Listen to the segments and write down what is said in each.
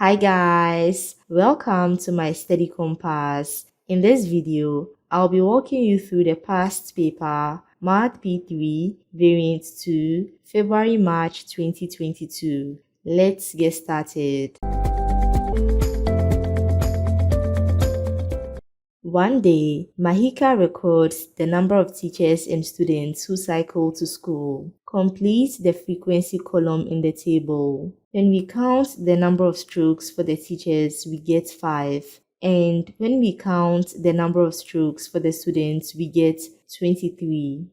Hi guys, welcome to my study compass. In this video, I'll be walking you through the past paper, Math P3, Variant 2, February-March 2022. Let's get started. One day, Mahika records the number of teachers and students who cycle to school. Complete the frequency column in the table. When we count the number of strokes for the teachers, we get 5. And when we count the number of strokes for the students, we get 23.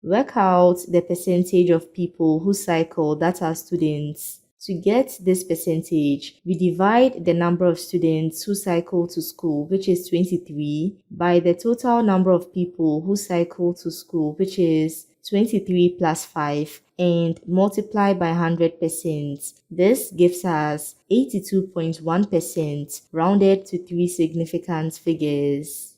Work out the percentage of people who cycle that are students. To get this percentage, we divide the number of students who cycle to school, which is 23, by the total number of people who cycle to school, which is 23 plus 5, and multiply by 100%. This gives us 82.1% rounded to 3 significant figures.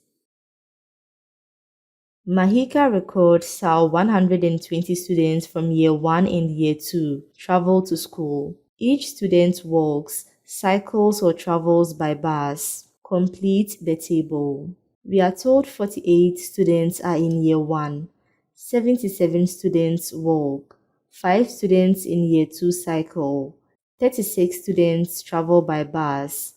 Mahika records how 120 students from Year 1 and Year 2 travel to school. Each student walks, cycles or travels by bus. Complete the table. We are told 48 students are in Year 1, 77 students walk, 5 students in Year 2 cycle, 36 students travel by bus.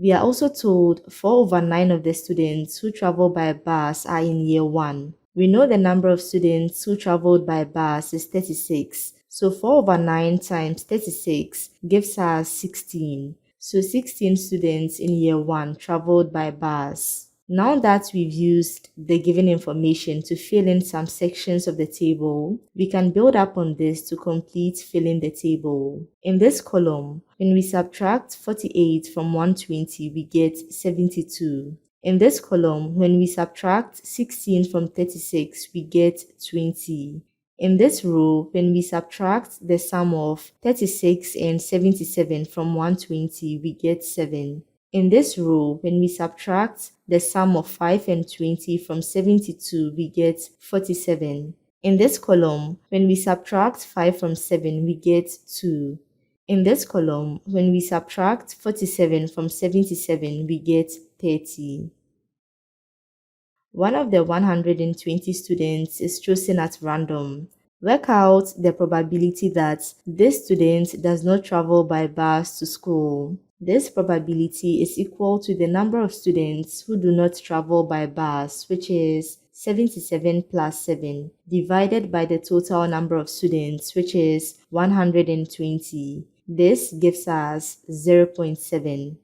We are also told 4/9 of the students who travel by bus are in Year 1. We know the number of students who traveled by bus is 36, so 4/9 times 36 gives us 16. So 16 students in Year 1 traveled by bus. Now that we've used the given information to fill in some sections of the table, we can build up on this to complete filling the table. In this column, when we subtract 48 from 120, we get 72. In this column, when we subtract 16 from 36, we get 20. In this row, when we subtract the sum of 36 and 77 from 120, we get 7. In this row, when we subtract the sum of 5 and 20 from 72, we get 47. In this column, when we subtract 5 from 7, we get 2. In this column, when we subtract 47 from 77, we get 30. One of the 120 students is chosen at random. Work out the probability that this student does not travel by bus to school. This probability is equal to the number of students who do not travel by bus, which is 77 plus 7, divided by the total number of students, which is 120. This gives us 0.7.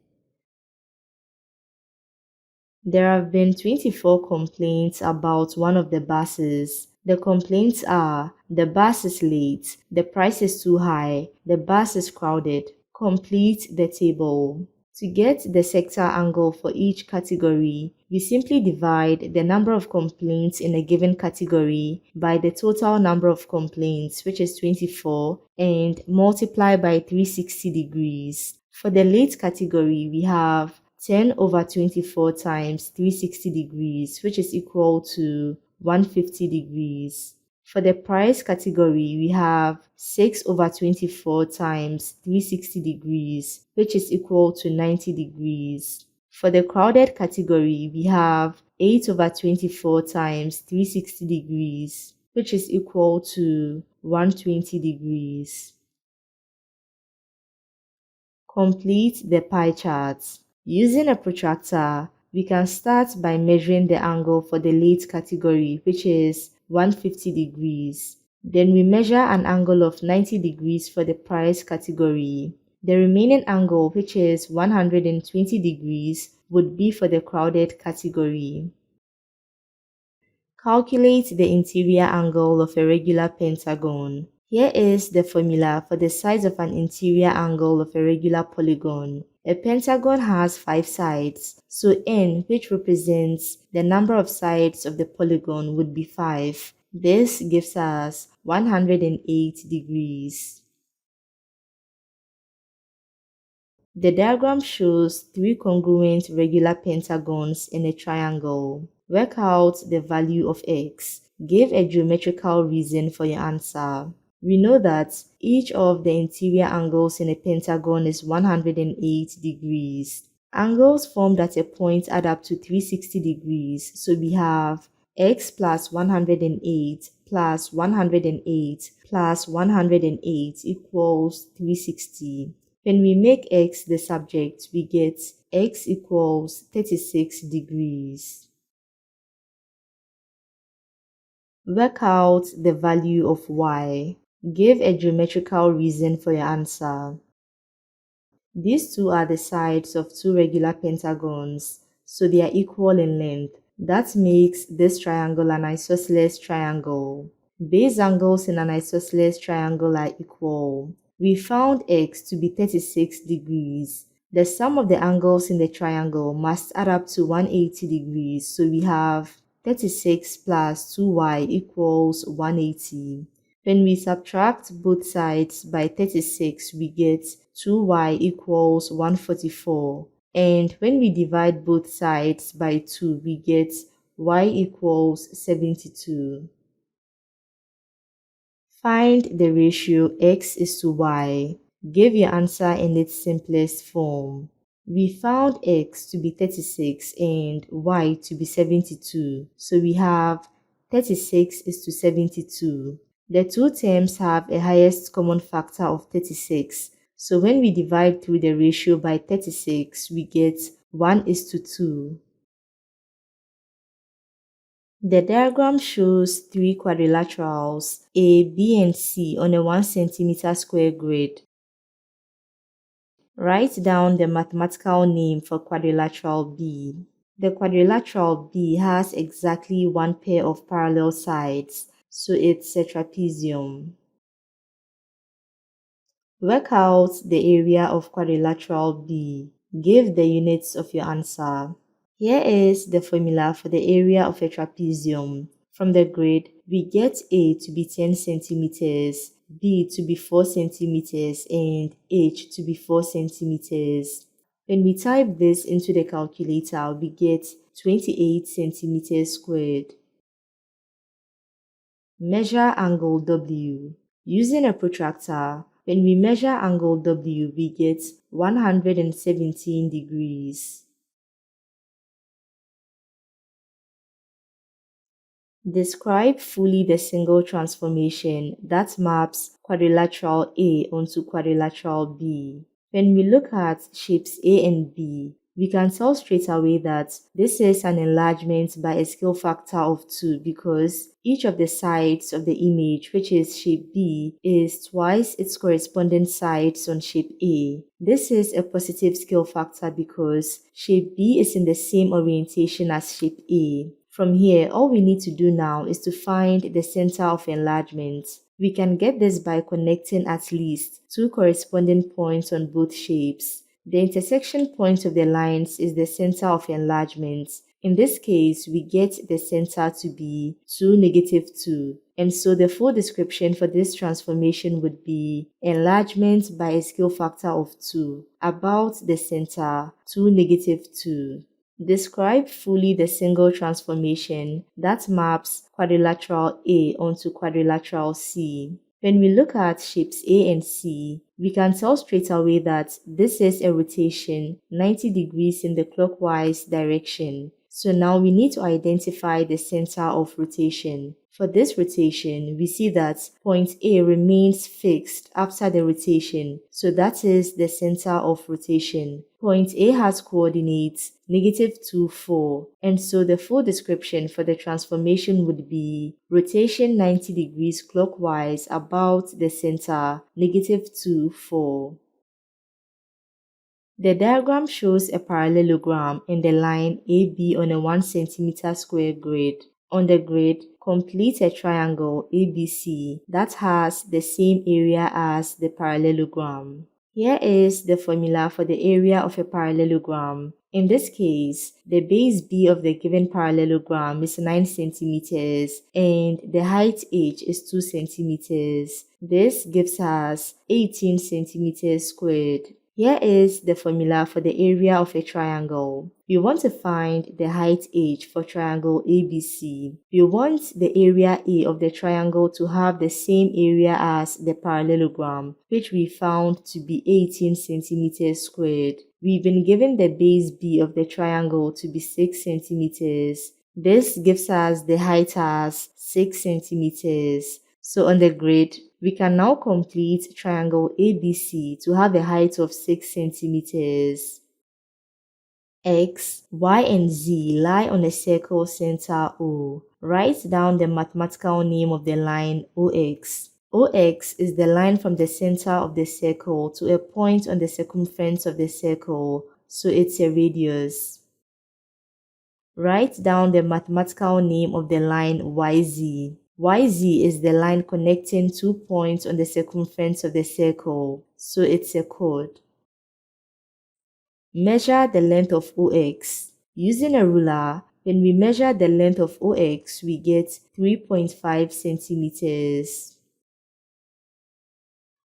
There have been 24 complaints about one of the buses. The complaints are: the bus is late, the price is too high, the bus is crowded. Complete the table. To get the sector angle for each category, we simply divide the number of complaints in a given category by the total number of complaints, which is 24, and multiply by 360 degrees. For the late category, we have 10 over 24 times 360 degrees, which is equal to 150 degrees. For the price category, we have 6 over 24 times 360 degrees, which is equal to 90 degrees. For the crowded category, we have 8 over 24 times 360 degrees, which is equal to 120 degrees. Complete the pie chart. Using a protractor, we can start by measuring the angle for the late category, which is 150 degrees. Then we measure an angle of 90 degrees for the price category. The remaining angle, which is 120 degrees, would be for the crowded category. Calculate the interior angle of a regular pentagon. Here is the formula for the size of an interior angle of a regular polygon. A pentagon has 5 sides, so n, which represents the number of sides of the polygon, would be 5. This gives us 108 degrees. The diagram shows 3 congruent regular pentagons in a triangle. Work out the value of x. Give a geometrical reason for your answer. We know that each of the interior angles in a pentagon is 108 degrees. Angles formed at a point add up to 360 degrees, so we have x plus 108 plus 108 plus 108 equals 360. When we make x the subject, we get x equals 36 degrees. Work out the value of y. Give a geometrical reason for your answer. These two are the sides of two regular pentagons, so they are equal in length. That makes this triangle an isosceles triangle. Base angles in an isosceles triangle are equal. We found x to be 36 degrees. The sum of the angles in the triangle must add up to 180 degrees, so we have 36 plus 2y equals 180. When we subtract both sides by 36, we get 2y equals 144. And when we divide both sides by 2, we get y equals 72. Find the ratio x is to y. Give your answer in its simplest form. We found x to be 36 and y to be 72. So we have 36 is to 72. The two terms have a highest common factor of 36. So when we divide through the ratio by 36, we get 1 is to 2. The diagram shows three quadrilaterals, A, B, and C, on a 1 cm square grid. Write down the mathematical name for quadrilateral B. The quadrilateral B has exactly one pair of parallel sides, so it's a trapezium. Work out the area of quadrilateral B. Give the units of your answer. Here is the formula for the area of a trapezium. From the grid, we get A to be 10 centimeters, B to be 4 centimeters, and H to be 4 centimeters. When we type this into the calculator, we get 28 centimeters squared. Measure angle W. Using a protractor, when we measure angle W, we get 117 degrees. Describe fully the single transformation that maps quadrilateral A onto quadrilateral B. When we look at shapes A and B, we can tell straight away that this is an enlargement by a scale factor of 2 because each of the sides of the image, which is shape B, is twice its corresponding sides on shape A. This is a positive scale factor because shape B is in the same orientation as shape A. From here, all we need to do now is to find the center of enlargement. We can get this by connecting at least two corresponding points on both shapes. The intersection point of the lines is the center of enlargement. In this case, we get the center to be 2, -2. And so the full description for this transformation would be enlargement by a scale factor of 2 about the center 2, -2. Describe fully the single transformation that maps quadrilateral A onto quadrilateral C. When we look at shapes A and C, we can tell straight away that this is a rotation 90 degrees in the clockwise direction. So now we need to identify the center of rotation. For this rotation, we see that point A remains fixed after the rotation, so that is the center of rotation. Point A has coordinates -2, 4, and so the full description for the transformation would be rotation 90 degrees clockwise about the center -2, 4. The diagram shows a parallelogram in the line AB on a 1 cm square grid. On the grid, complete a triangle ABC that has the same area as the parallelogram. Here is the formula for the area of a parallelogram. In this case, the base B of the given parallelogram is 9 centimeters and the height H is 2 centimeters. This gives us 18 centimeters squared. Here is the formula for the area of a triangle. We want to find the height h for triangle ABC. We want the area A of the triangle to have the same area as the parallelogram, which we found to be 18 centimeters squared. We've been given the base B of the triangle to be 6 centimeters. This gives us the height as 6 centimeters. So on the grid, we can now complete triangle ABC to have a height of 6 centimeters. X, Y, and Z lie on a circle center O. Write down the mathematical name of the line OX. OX is the line from the center of the circle to a point on the circumference of the circle, so it's a radius. Write down the mathematical name of the line YZ. YZ is the line connecting 2 points on the circumference of the circle, so it's a chord. Measure the length of OX. Using a ruler, when we measure the length of OX, we get 3.5 centimeters.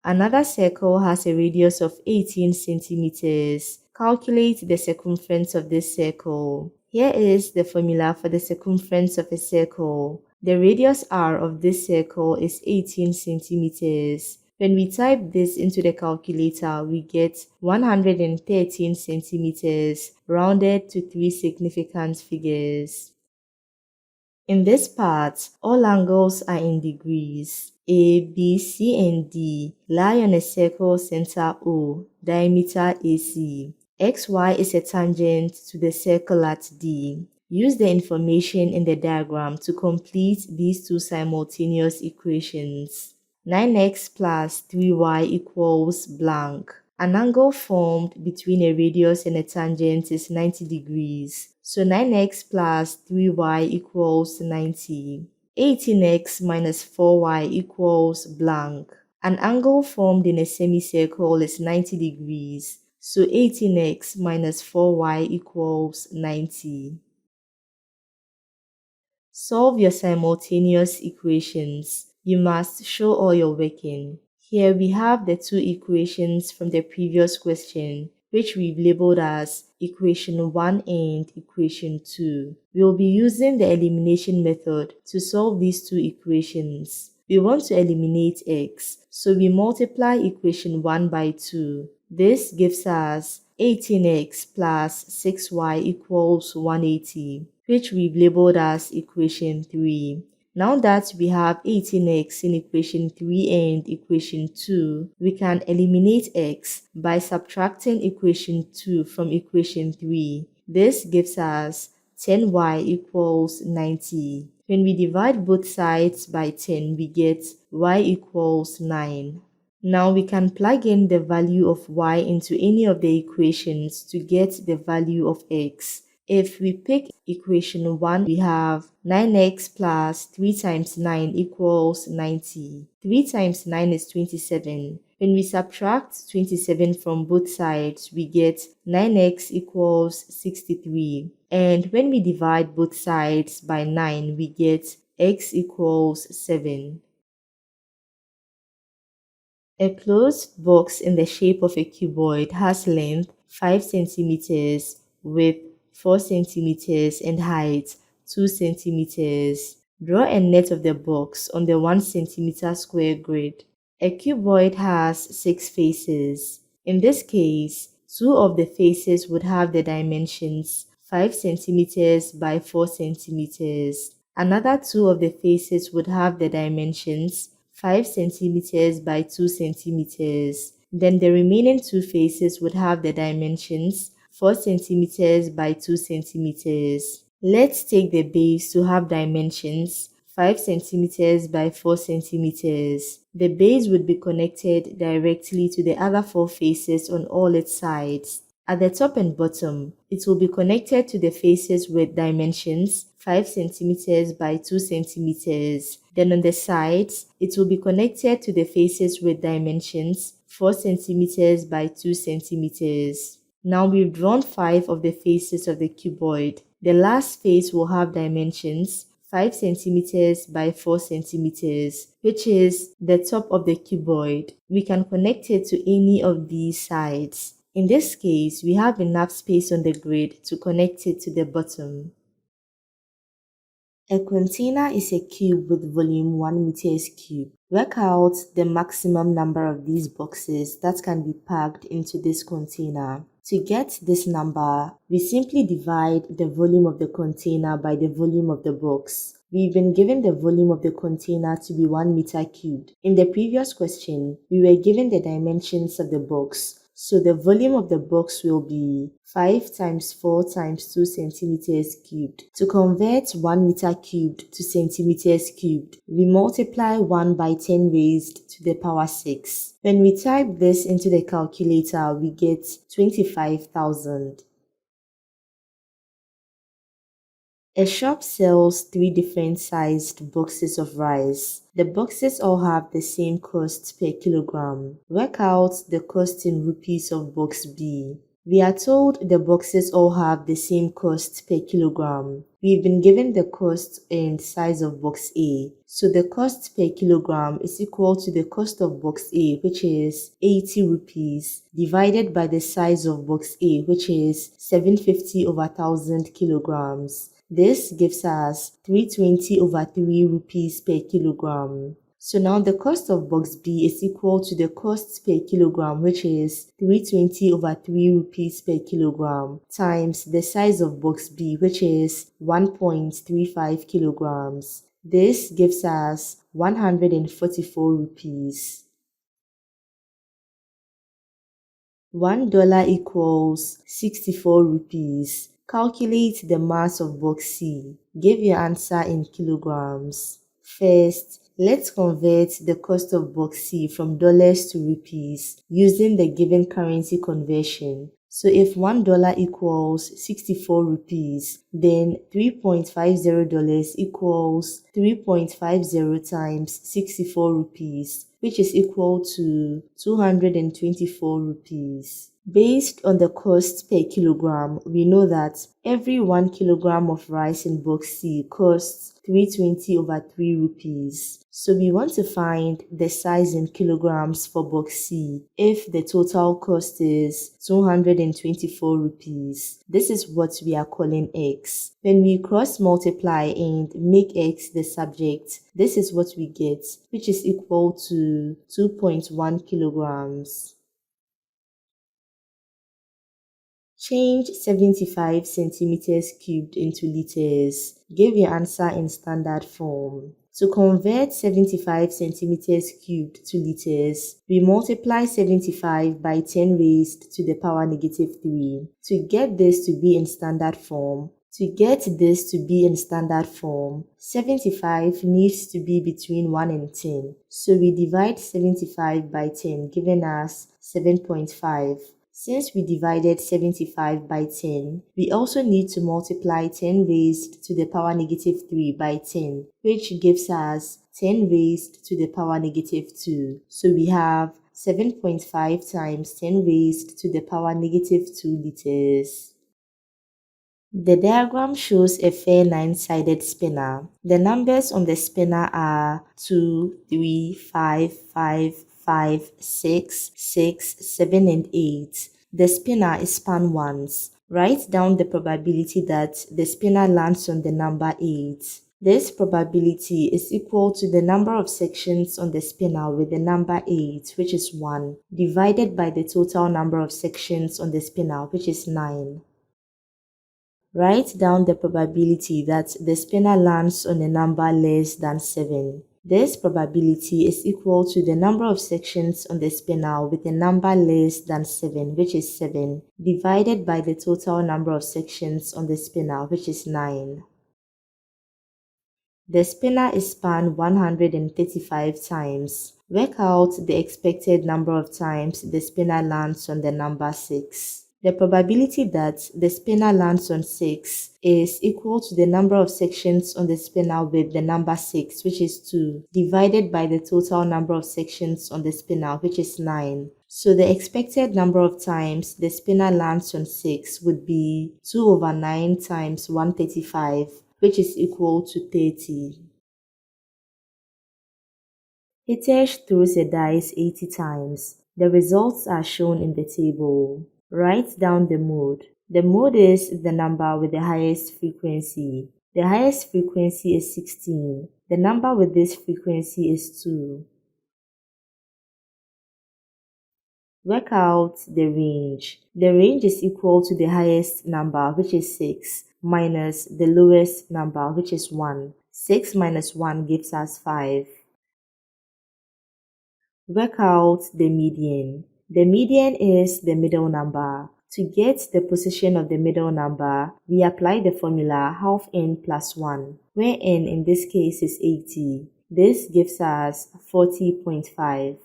Another circle has a radius of 18 centimeters. Calculate the circumference of this circle. Here is the formula for the circumference of a circle. The radius r of this circle is 18 centimeters. When we type this into the calculator, we get 113 centimeters rounded to 3 significant figures. In this part, all angles are in degrees. A, B, C, and D lie on a circle center O, diameter AC. XY is a tangent to the circle at D. Use the information in the diagram to complete these two simultaneous equations. 9x plus 3y equals blank. An angle formed between a radius and a tangent is 90 degrees. So 9x plus 3y equals 90. 18x minus 4y equals blank. An angle formed in a semicircle is 90 degrees. So 18x minus 4y equals 90. Solve your simultaneous equations. You must show all your working. Here we have the two equations from the previous question, which we've labeled as equation 1 and equation 2. We'll be using the elimination method to solve these two equations. We want to eliminate x, so we multiply equation 1 by 2. This gives us 18x plus 6y equals 180, which we've labeled as equation 3. Now that we have 18x in equation 3 and equation 2, we can eliminate x by subtracting equation 2 from equation 3. This gives us 10y equals 90. When we divide both sides by 10, we get y equals 9. Now we can plug in the value of y into any of the equations to get the value of x. If we pick equation 1, we have 9x plus 3 times 9 equals 90. 3 times 9 is 27. When we subtract 27 from both sides, we get 9x equals 63. And when we divide both sides by 9, we get x equals 7. A closed box in the shape of a cuboid has length 5 centimeters, width 4 centimeters, and height 2 centimeters. Draw a net of the box on the 1 centimeter square grid. A cuboid has 6 faces. In this case, 2 of the faces would have the dimensions 5 centimeters by 4 centimeters. Another 2 of the faces would have the dimensions 5 centimeters by 2 centimeters. Then the remaining 2 faces would have the dimensions 4 centimeters by 2 centimeters. Let's take the base to have dimensions 5 centimeters by 4 centimeters. The base would be connected directly to the other 4 faces on all its sides. At the top and bottom, it will be connected to the faces with dimensions 5 centimeters by 2 centimeters. Then on the sides, it will be connected to the faces with dimensions 4 centimeters by 2 centimeters. Now we've drawn 5 of the faces of the cuboid. The last face will have dimensions 5 centimeters by 4 centimeters, which is the top of the cuboid. We can connect it to any of these sides. In this case, we have enough space on the grid to connect it to the bottom. A container is a cube with volume 1 meters cube. Work out the maximum number of these boxes that can be packed into this container. To get this number, we simply divide the volume of the container by the volume of the box. We've been given the volume of the container to be 1 meter cubed. In the previous question, we were given the dimensions of the box. So the volume of the box will be 5 times 4 times 2 centimeters cubed. To convert 1 meter cubed to centimeters cubed, we multiply 1 by 10 raised to the power 6. When we type this into the calculator, we get 25,000. A shop sells 3 different sized boxes of rice. The boxes all have the same cost per kilogram. Work out the cost in rupees of box B. We are told the boxes all have the same cost per kilogram. We've been given the cost and size of box A. So the cost per kilogram is equal to the cost of box A, which is 80 rupees, divided by the size of box A, which is 750 over 1000 kilograms. This gives us 320 over 3 rupees per kilogram. So now the cost of box B is equal to the cost per kilogram, which is 320 over 3 rupees per kilogram, times the size of box B, which is 1.35 kilograms. This gives us 144 rupees. $1 equals 64 rupees. Calculate the mass of box C. Give your answer in kilograms. First, let's convert the cost of box C from dollars to rupees using the given currency conversion. So if $1 equals 64 rupees, then $3.50 equals 3.50 times 64 rupees, which is equal to 224 rupees. Based on the cost per kilogram, we know that every 1 kilogram of rice in box C costs 320 over 3 rupees. So we want to find the size in kilograms for box C if the total cost is 224 rupees. This is what we are calling X. When we cross multiply and make X the subject, this is what we get, which is equal to 2.1 kilograms. Change 75 centimeters cubed into liters. Give your answer in standard form. To convert 75 centimeters cubed to liters, we multiply 75 by 10 raised to the power negative 3. To get this to be in standard form, 75 needs to be between 1 and 10. So we divide 75 by 10, giving us 7.5. Since we divided 75 by 10, we also need to multiply 10 raised to the power negative 3 by 10, which gives us 10 raised to the power negative 2. So we have 7.5 times 10 raised to the power negative 2 liters. The diagram shows a fair 9-sided spinner. The numbers on the spinner are 2, 3, 5, 5, 6, 7, and 8. The spinner is spun once. Write down the probability that the spinner lands on the number 8. This probability is equal to the number of sections on the spinner with the number 8, which is 1, divided by the total number of sections on the spinner, which is 9. Write down the probability that the spinner lands on a number less than 7. This probability is equal to the number of sections on the spinner with a number less than 7, which is 7, divided by the total number of sections on the spinner, which is 9. The spinner is spun 135 times. Work out the expected number of times the spinner lands on the number 6. The probability that the spinner lands on 6 is equal to the number of sections on the spinner with the number 6, which is 2, divided by the total number of sections on the spinner, which is 9. So the expected number of times the spinner lands on 6 would be 2 over 9 times 135, which is equal to 30. Hitesh throws a dice 80 times. The results are shown in the table. Write down the mode. The mode is the number with the highest frequency. The highest frequency is 16. The number with this frequency is 2. Work out the range. The range is equal to the highest number, which is 6, minus the lowest number, which is 1. 6 minus 1 gives us 5. Work out the median. The median is the middle number. To get the position of the middle number, we apply the formula half n plus 1, where n in this case is 80. This gives us 40.5.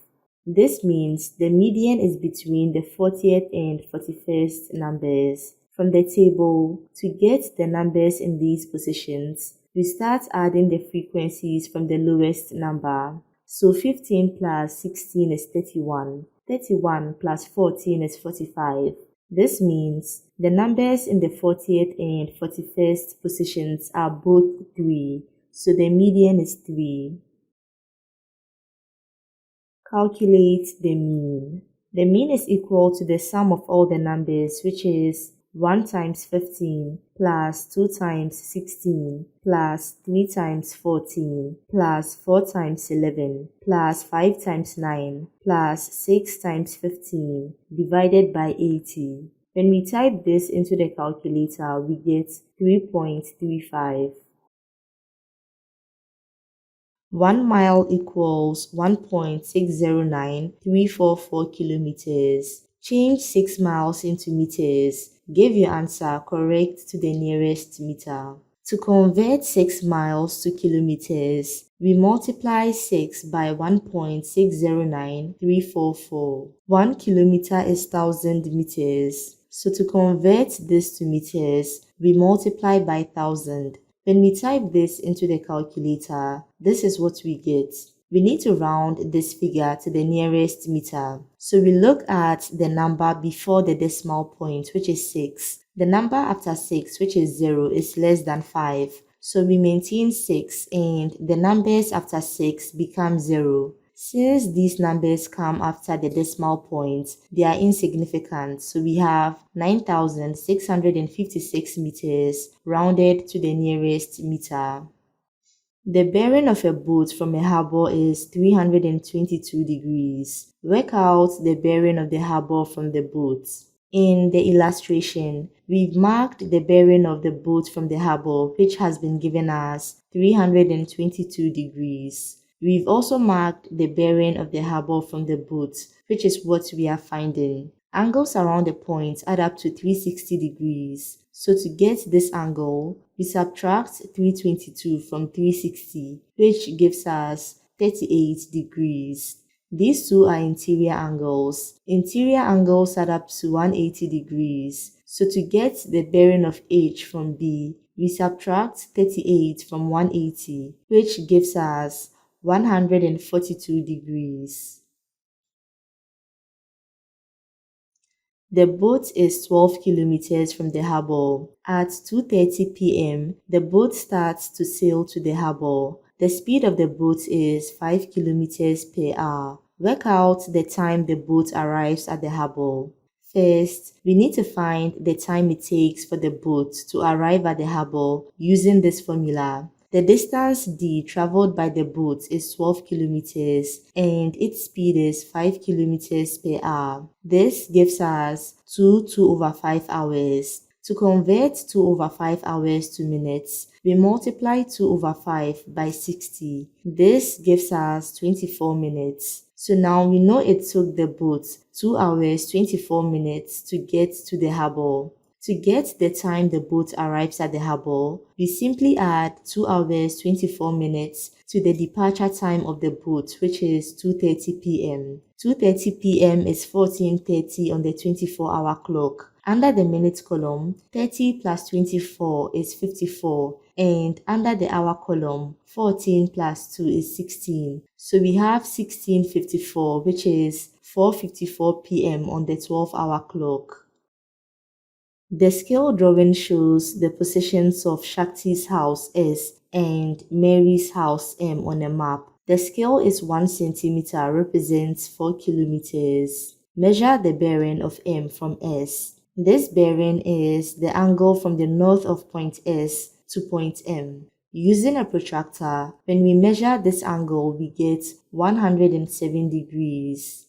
This means the median is between the 40th and 41st numbers. From the table, to get the numbers in these positions, we start adding the frequencies from the lowest number. So 15 plus 16 is 31. 31 plus 14 is 45. This means the numbers in the 40th and 41st positions are both 3, so the median is 3. Calculate the mean. The mean is equal to the sum of all the numbers, which is 1 times 15 plus 2 times 16 plus 3 times 14 plus 4 times 11 plus 5 times 9 plus 6 times 15 divided by 80. When we type this into the calculator, we get 3.35. 1 mile equals 1.609344 kilometers. Change 6 miles into meters. Give your answer correct to the nearest meter. To convert 6 miles to kilometers, we multiply 6 by 1.609344. 1 kilometer is 1,000 meters. So to convert this to meters, we multiply by 1,000. When we type this into the calculator, this is what we get. We need to round this figure to the nearest meter. So we look at the number before the decimal point, which is 6. The number after 6, which is 0, is less than 5. So we maintain 6 and the numbers after 6 become 0. Since these numbers come after the decimal point, they are insignificant, so we have 9,656 meters rounded to the nearest meter. The bearing of a boat from a harbor is 322 degrees. Work out the bearing of the harbor from the boat. In the illustration, we've marked the bearing of the boat from the harbor, which has been given as 322 degrees. We've also marked the bearing of the harbor from the boat, which is what we are finding. Angles around the point add up to 360 degrees. So to get this angle, we subtract 322 from 360, which gives us 38 degrees. These two are interior angles. Interior angles add up to 180 degrees. So to get the bearing of H from B, we subtract 38 from 180, which gives us 142 degrees. The boat is 12 kilometers from the harbor. At 2:30 p.m., the boat starts to sail to the harbor. The speed of the boat is 5 kilometers per hour. Work out the time the boat arrives at the harbor. First, we need to find the time it takes for the boat to arrive at the harbor using this formula. The distance d traveled by the boat is 12 kilometers and its speed is 5 kilometers per hour. This gives us 2/5 hours. To convert 2/5 hours to minutes, we multiply 2/5 by 60. This gives us 24 minutes. So now we know it took the boat 2 hours 24 minutes to get to the harbor. To get the time the boat arrives at the harbor, we simply add 2 hours 24 minutes to the departure time of the boat, which is 2:30 p.m. 2:30 p.m. is 14:30 on the 24-hour clock. Under the minute column, 30 plus 24 is 54, and under the hour column, 14 plus 2 is 16. So we have 16:54, which is 4:54 p.m. on the 12-hour clock. The scale drawing shows the positions of Shakti's house S and Mary's house M on a map. The scale is 1 centimeter, represents 4 kilometers. Measure the bearing of M from S. This bearing is the angle from the north of point S to point M. Using a protractor, when we measure this angle, we get 107 degrees.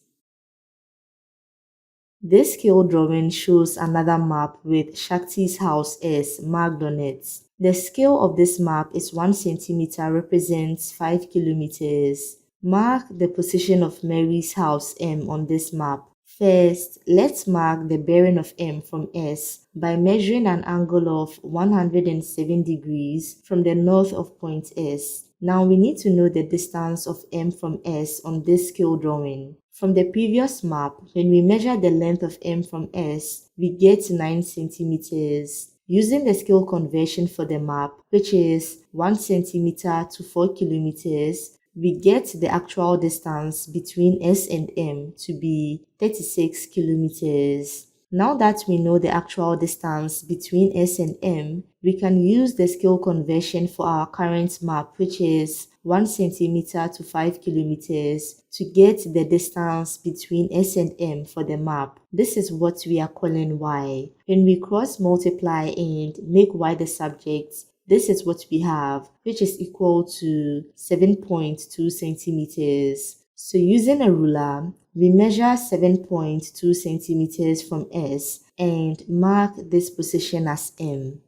This scale drawing shows another map with Shakti's house S marked on it. The scale of this map is 1 centimeter, represents 5 kilometers. Mark the position of Mary's house M on this map. First, let's mark the bearing of M from S by measuring an angle of 107 degrees from the north of point S. Now we need to know the distance of M from S on this scale drawing. From the previous map, when we measure the length of M from S, we get 9 centimeters. Using the scale conversion for the map, which is 1 centimeter to 4 kilometers, we get the actual distance between S and M to be 36 kilometers. Now that we know the actual distance between S and M, we can use the scale conversion for our current map, which is 1 centimeter to 5 kilometers, to get the distance between S and M for the map. This is what we are calling Y. When we cross multiply and make Y the subject, this is what we have, which is equal to 7.2 centimeters. So using a ruler, we measure 7.2 centimeters from S and mark this position as M.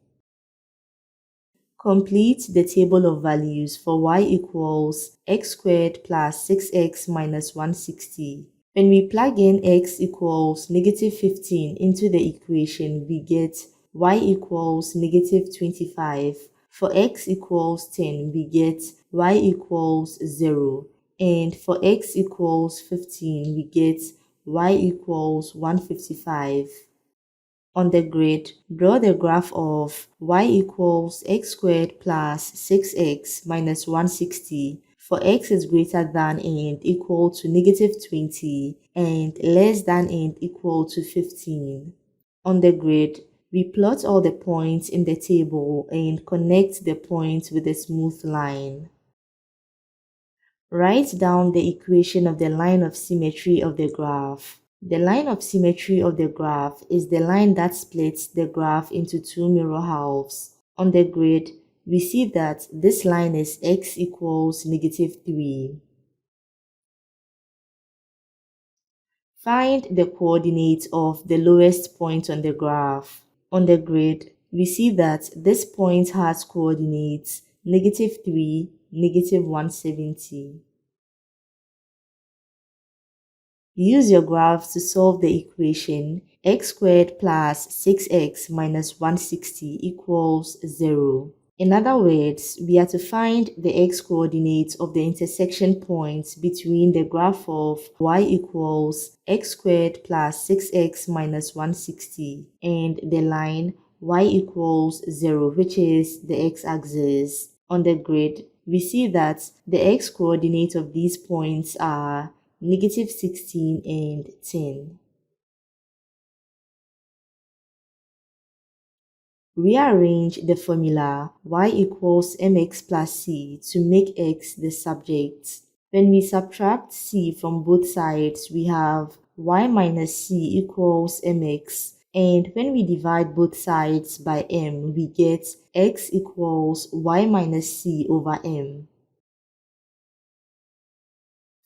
Complete the table of values for y equals x squared plus 6x minus 160. When we plug in x equals negative 15 into the equation, we get y equals negative 25. For x equals 10, we get y equals 0. And for x equals 15, we get y equals 155. On the grid, draw the graph of y equals x squared plus 6x minus 160 for x is greater than and equal to negative 20 and less than and equal to 15. On the grid, we plot all the points in the table and connect the points with a smooth line. Write down the equation of the line of symmetry of the graph. The line of symmetry of the graph is the line that splits the graph into two mirror halves. On the grid, we see that this line is x equals negative 3. Find the coordinates of the lowest point on the graph. On the grid, we see that this point has coordinates negative 3, negative 170. Use your graph to solve the equation x squared plus 6x minus 160 equals 0. In other words, we are to find the x coordinates of the intersection points between the graph of y equals x squared plus 6x minus 160 and the line y equals 0, which is the x-axis. On the grid, we see that the x coordinates of these points are negative 16 and 10. Rearrange the formula y equals mx plus c to make x the subject. When we subtract c from both sides, we have y minus c equals mx. And when we divide both sides by m, we get x equals y minus c over m.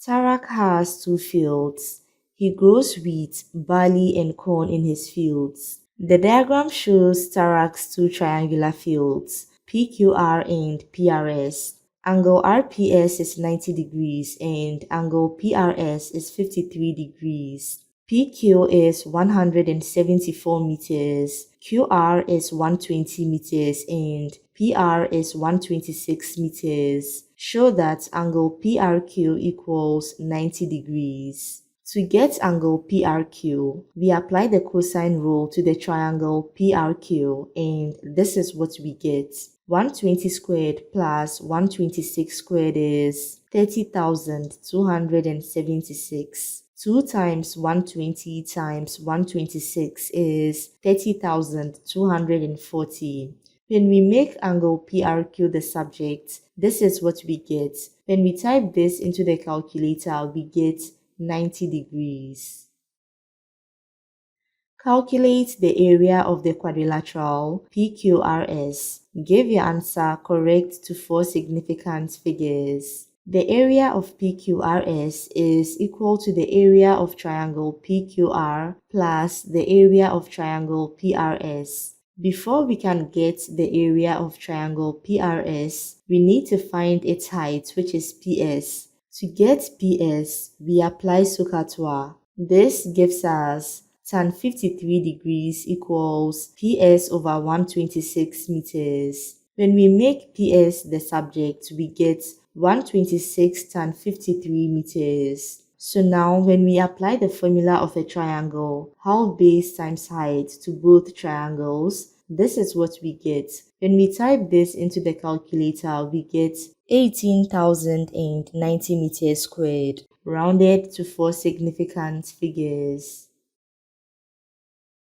Tarak has two fields. He grows wheat, barley, and corn in his fields. The diagram shows Tarak's two triangular fields, PQR and PRS. Angle RPS is 90 degrees and angle PRS is 53 degrees. PQ is 174 meters, QR is 120 meters, and PR is 126 meters. Show that angle PRQ equals 90 degrees. To get angle PRQ, we apply the cosine rule to the triangle PRQ, and this is what we get. 120 squared plus 126 squared is 30,276. 2 times 120 times 126 is 30,240. When we make angle PRQ the subject, this is what we get. When we type this into the calculator, we get 90 degrees. Calculate the area of the quadrilateral PQRS. Give your answer correct to 4 significant figures. The area of PQRS is equal to the area of triangle PQR plus the area of triangle PRS. Before we can get the area of triangle PRS, we need to find its height, which is PS. To get PS, we apply SOHCAHTOA. This gives us tan 53 degrees equals PS over 126 meters. When we make PS the subject, we get 126 tan 53 meters. So now when we apply the formula of a triangle, half base times height to both triangles, this is what we get. When we type this into the calculator, we get 18,090 meters squared, rounded to 4 significant figures.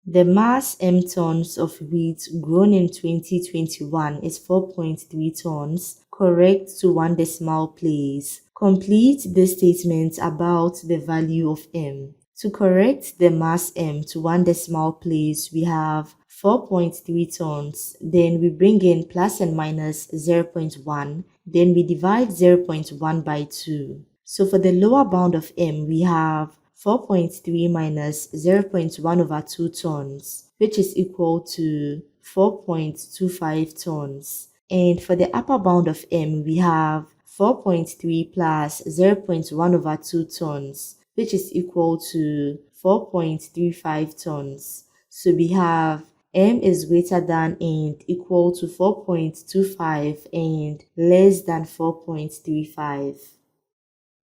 The mass M tons of wheat grown in 2021 is 4.3 tons, correct to 1 decimal place. Complete the statement about the value of M. To correct the mass M to 1 decimal place, we have 4.3 tons, then we bring in plus and minus 0.1, then we divide 0.1 by 2. So for the lower bound of M, we have 4.3 minus 0.1 over 2 tons, which is equal to 4.25 tons. And for the upper bound of M, we have 4.3 plus 0.1 over 2 tons, which is equal to 4.35 tons. So we have M is greater than and equal to 4.25 and less than 4.35.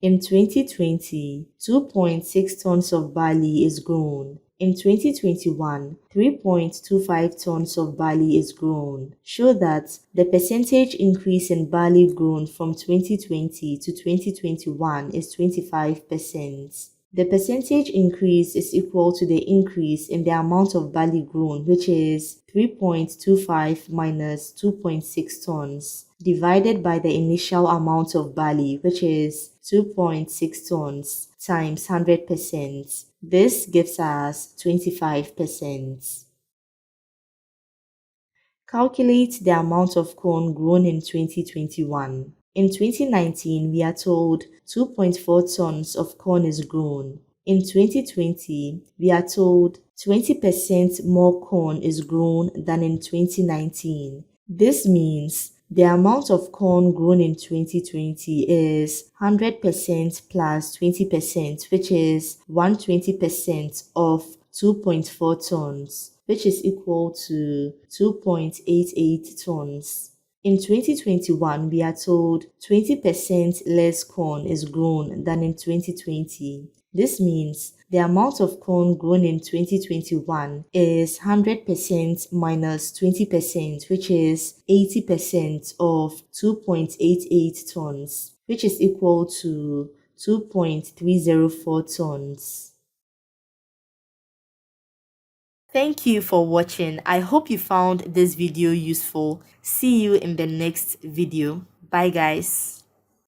In 2020, 2.6 tons of barley is grown. In 2021, 3.25 tons of barley is grown. Show that the percentage increase in barley grown from 2020 to 2021 is 25%. The percentage increase is equal to the increase in the amount of barley grown, which is 3.25 minus 2.6 tons, divided by the initial amount of barley, which is 2.6 tons, times 100%. This gives us 25%. Calculate the amount of corn grown in 2021. In 2019, we are told 2.4 tons of corn is grown. In 2020, we are told 20% more corn is grown than in 2019. This means the amount of corn grown in 2020 is 100% plus 20%, which is 120% of 2.4 tons, which is equal to 2.88 tons. In 2021, we are told 20% less corn is grown than in 2020. This means the amount of corn grown in 2021 is 100% minus 20%, which is 80% of 2.88 tons, which is equal to 2.304 tons. Thank you for watching. I hope you found this video useful. See you in the next video. Bye guys.